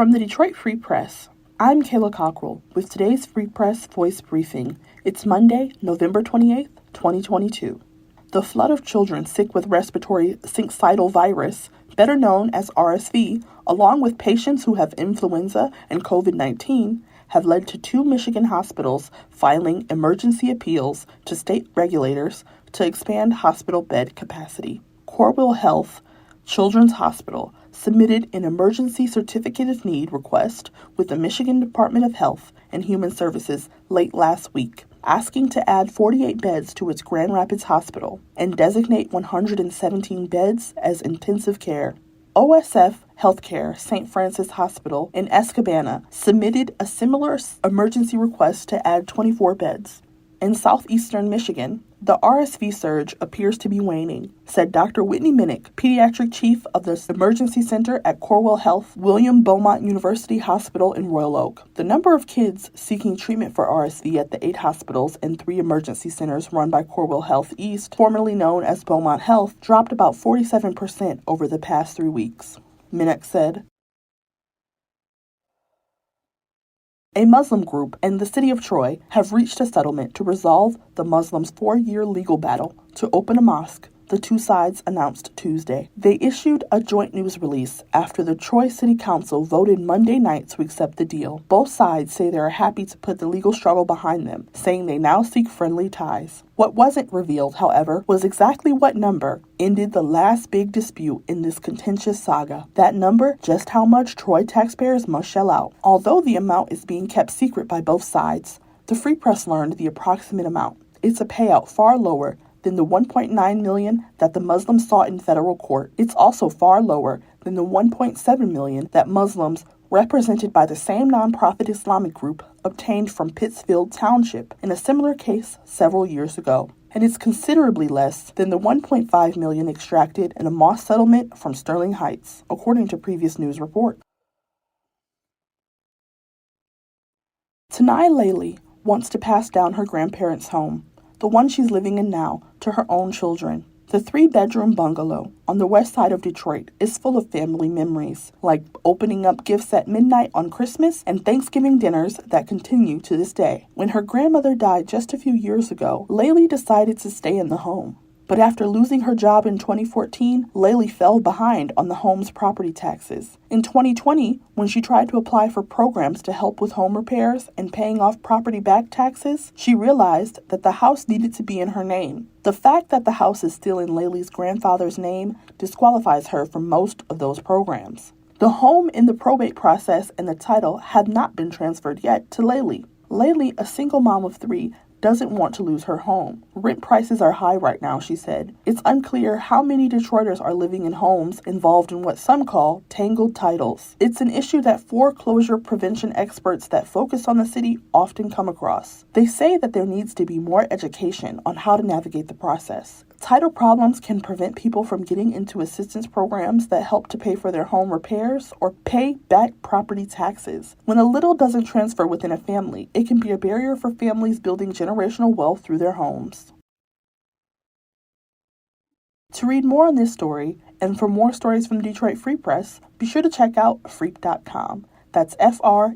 From the Detroit Free Press, I'm Kayla Cockrell with today's Free Press Voice Briefing. It's Monday, November 28th, 2022. The flood of children sick with respiratory syncytial virus, better known as RSV, along with patients who have influenza and COVID-19, have led to 2 Michigan hospitals filing emergency appeals to state regulators to expand hospital bed capacity. Corewell Health Children's Hospital submitted an emergency certificate of need request with the Michigan Department of Health and Human Services late last week, asking to add 48 beds to its Grand Rapids Hospital and designate 117 beds as intensive care. OSF Healthcare St. Francis Hospital in Escanaba submitted a similar emergency request to add 24 beds. In southeastern Michigan, the RSV surge appears to be waning, said Dr. Whitney Minnick, pediatric chief of the emergency center at Corewell Health, William Beaumont University Hospital in Royal Oak. The number of kids seeking treatment for RSV at the 8 hospitals and 3 emergency centers run by Corewell Health East, formerly known as Beaumont Health, dropped about 47% over the past 3 weeks. Minnick said, a Muslim group and the city of Troy have reached a settlement to resolve the Muslims' 4-year legal battle to open a mosque, the two sides announced Tuesday. They issued a joint news release after the Troy City Council voted Monday night to accept the deal. Both sides say they are happy to put the legal struggle behind them, saying they now seek friendly ties. What wasn't revealed, however, was exactly what number ended the last big dispute in this contentious saga. That number, just how much Troy taxpayers must shell out. Although the amount is being kept secret by both sides, the Free Press learned the approximate amount. It's a payout far lower than the $1.9 million that the Muslims sought in federal court. It's also far lower than the $1.7 million that Muslims, represented by the same nonprofit Islamic group, obtained from Pittsfield Township in a similar case several years ago. And it's considerably less than the $1.5 million extracted in a mosque settlement from Sterling Heights, according to previous news report. Tanai Laley wants to pass down her grandparents' home, the one she's living in now, to her own children. The 3-bedroom bungalow on the west side of Detroit is full of family memories, like opening up gifts at midnight on Christmas and Thanksgiving dinners that continue to this day. When her grandmother died just a few years ago, Laley decided to stay in the home. But after losing her job in 2014, Laley fell behind on the home's property taxes. In 2020, when she tried to apply for programs to help with home repairs and paying off property back taxes, she realized that the house needed to be in her name. The fact that the house is still in Laley's grandfather's name disqualifies her from most of those programs. The home in the probate process and the title have not been transferred yet to Laley. Laley, a single mom of 3, doesn't want to lose her home. Rent prices are high right now, she said. It's unclear how many Detroiters are living in homes involved in what some call tangled titles. It's an issue that foreclosure prevention experts that focus on the city often come across. They say that there needs to be more education on how to navigate the process. Title problems can prevent people from getting into assistance programs that help to pay for their home repairs or pay back property taxes. When a little doesn't transfer within a family, it can be a barrier for families building generational wealth through their homes. To read more on this story, and for more stories from the Detroit Free Press, be sure to check out freep.com. That's FREEP.com.